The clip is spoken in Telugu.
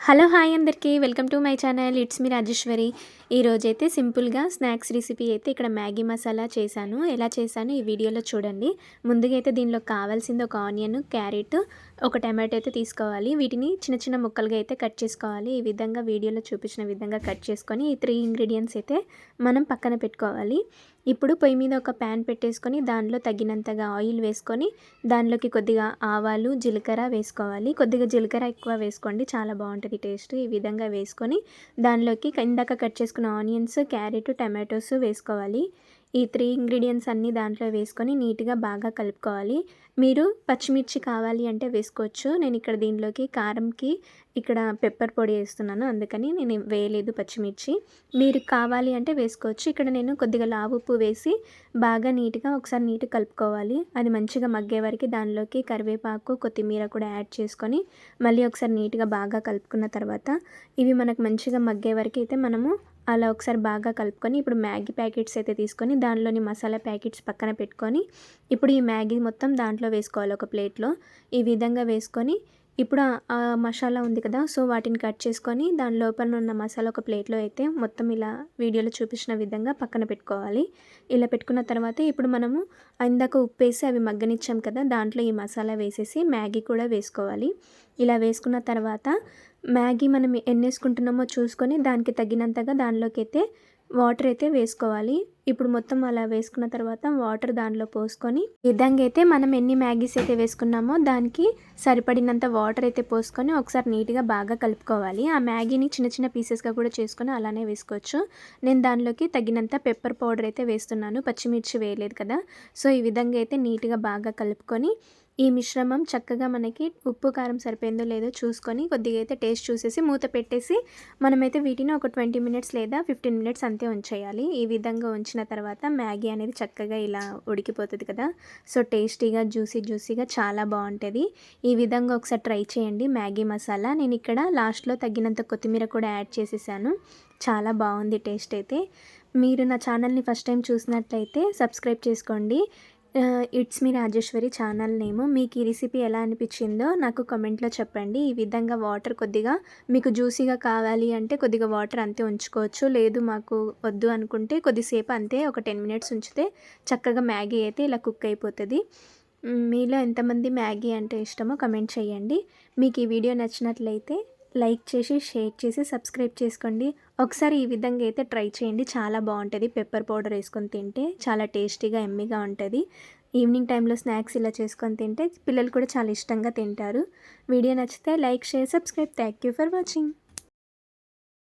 హలో హాయ్ అందరికీ welcome to my channel it's me Rajeshwari. ఈరోజైతే సింపుల్గా స్నాక్స్ రెసిపీ అయితే ఇక్కడ మ్యాగీ మసాలా చేశాను. ఎలా చేశాను ఈ వీడియోలో చూడండి. ముందుగా అయితే దీనిలో కావాల్సింది ఒక ఆనియన్, క్యారెట్, ఒక టమాటో అయితే తీసుకోవాలి. వీటిని చిన్న చిన్న ముక్కలుగా అయితే కట్ చేసుకోవాలి. ఈ విధంగా వీడియోలో చూపించిన విధంగా కట్ చేసుకొని ఈ 3 ఇంగ్రీడియంట్స్ అయితే మనం పక్కన పెట్టుకోవాలి. ఇప్పుడు పొయ్యి మీద ఒక ప్యాన్ పెట్టేసుకొని దానిలో తగినంతగా ఆయిల్ వేసుకొని దానిలోకి కొద్దిగా ఆవాలు, జీలకర్ర వేసుకోవాలి. కొద్దిగా జీలకర్ర ఎక్కువ వేసుకోండి, చాలా బాగుంటుంది టేస్ట్. ఈ విధంగా వేసుకొని దానిలోకి ఇందాక కట్ చేసుకున్న ఆనియన్స్, క్యారెట్, టమాటోస్ వేసుకోవాలి. ఈ 3 ఇంగ్రీడియంట్స్ అన్నీ దాంట్లో వేసుకొని నీట్గా బాగా కలుపుకోవాలి. మీరు పచ్చిమిర్చి కావాలి అంటే వేసుకోవచ్చు. నేను ఇక్కడ దీనిలోకి కారంకి ఇక్కడ పెప్పర్ పొడి వేస్తున్నాను, అందుకని నేను వేయలేదు పచ్చిమిర్చి. మీరు కావాలి అంటే వేసుకోవచ్చు. ఇక్కడ నేను కొద్దిగా లావు ఉప్పు వేసి బాగా నీట్గా ఒకసారి నీట్గా కలుపుకోవాలి. అది మంచిగా మగ్గే వరకు దానిలోకి కరివేపాకు, కొత్తిమీర కూడా యాడ్ చేసుకొని మళ్ళీ ఒకసారి నీట్గా బాగా కలుపుకున్న తర్వాత ఇవి మనకు మంచిగా మగ్గే వరకు అయితే మనము అలా ఒకసారి బాగా కలుపుకొని ఇప్పుడు మ్యాగీ ప్యాకెట్స్ అయితే తీసుకొని దానిలోని మసాలా ప్యాకెట్స్ పక్కన పెట్టుకొని ఇప్పుడు ఈ మ్యాగీ మొత్తం దాంట్లో వేసుకోవాలి ఒక ప్లేట్లో. ఈ విధంగా వేసుకొని ఇప్పుడు ఆ మసాలా ఉంది కదా, సో వాటిని కట్ చేసుకొని దాని లోపల ఉన్న మసాలా ఒక ప్లేట్లో అయితే మొత్తం ఇలా వీడియోలో చూపించిన విధంగా పక్కన పెట్టుకోవాలి. ఇలా పెట్టుకున్న తర్వాత ఇప్పుడు మనము ఇందాక ఉప్పు వేసి అవి మగ్గనిచ్చాం కదా, దాంట్లో ఈ మసాలా వేసేసి మ్యాగీ కూడా వేసుకోవాలి. ఇలా వేసుకున్న తర్వాత మ్యాగీ మనం ఎన్ని వేసుకుంటున్నామో చూసుకొని దానికి తగినంతగా దానిలోకి అయితే వాటర్ అయితే వేసుకోవాలి. ఇప్పుడు మొత్తం అలా వేసుకున్న తర్వాత వాటర్ దానిలో పోసుకొని ఈ విధంగా అయితే మనం ఎన్ని మ్యాగీస్ అయితే వేసుకున్నామో దానికి సరిపడినంత వాటర్ అయితే పోసుకొని ఒకసారి నీట్గా బాగా కలుపుకోవాలి. ఆ మ్యాగీని చిన్న చిన్న పీసెస్గా కూడా చేసుకొని అలానే వేసుకోవచ్చు. నేను దానిలోకి తగినంత పెప్పర్ పౌడర్ అయితే వేస్తున్నాను, పచ్చిమిర్చి వేయలేదు కదా. సో ఈ విధంగా అయితే నీట్గా బాగా కలుపుకొని ఈ మిశ్రమం చక్కగా మనకి ఉప్పు కారం సరిపోయిందో లేదో చూసుకొని కొద్దిగా అయితే టేస్ట్ చూసేసి మూత పెట్టేసి మనమైతే వీటిని ఒక 20 మినిట్స్ లేదా 15 మినిట్స్ అంతే ఉంచేయాలి. ఈ విధంగా ఉంచిన తర్వాత మ్యాగీ అనేది చక్కగా ఇలా ఉడికిపోతుంది కదా, సో టేస్టీగా జ్యూసీగా చాలా బాగుంటుంది. ఈ విధంగా ఒకసారి ట్రై చేయండి మ్యాగీ మసాలా. నేను ఇక్కడ లాస్ట్లో తగినంత కొత్తిమీర కూడా యాడ్ చేసేసాను. చాలా బాగుంది టేస్ట్ అయితే. మీరు నా ఛానల్ని ఫస్ట్ టైం చూసినట్లయితే సబ్స్క్రైబ్ చేసుకోండి. ఇట్స్ మీ రాజేశ్వరి ఛానల్ నేము. మీకు ఈ రెసిపీ ఎలా అనిపించిందో నాకు కామెంట్లో చెప్పండి. ఈ విధంగా వాటర్ కొద్దిగా మీకు జ్యూసీగా కావాలి అంటే కొద్దిగా వాటర్ అంతే ఉంచుకోవచ్చు, లేదు మాకు వద్దు అనుకుంటే కొద్దిసేపు అంతే ఒక 10 మినిట్స్ ఉంచితే చక్కగా మ్యాగీ అయితే ఇలా కుక్ అయిపోతుంది. మీలో ఎంతమంది మ్యాగీ అంటే ఇష్టమో కమెంట్ చేయండి. మీకు ఈ వీడియో నచ్చినట్లయితే లైక్ చేసి షేర్ చేసి సబ్స్క్రైబ్ చేసుకోండి. ఒకసారి ఈ విధంగా అయితే ట్రై చేయండి, చాలా బాగుంటుంది. పెప్పర్ పౌడర్ వేసుకొని తింటే చాలా టేస్టీగా ఎమ్మీగా ఉంటుంది. ఈవినింగ్ టైంలో స్నాక్స్ ఇలా చేసుకొని తింటే పిల్లలు కూడా చాలా ఇష్టంగా తింటారు. వీడియో నచ్చితే like share subscribe. Thank you for watching.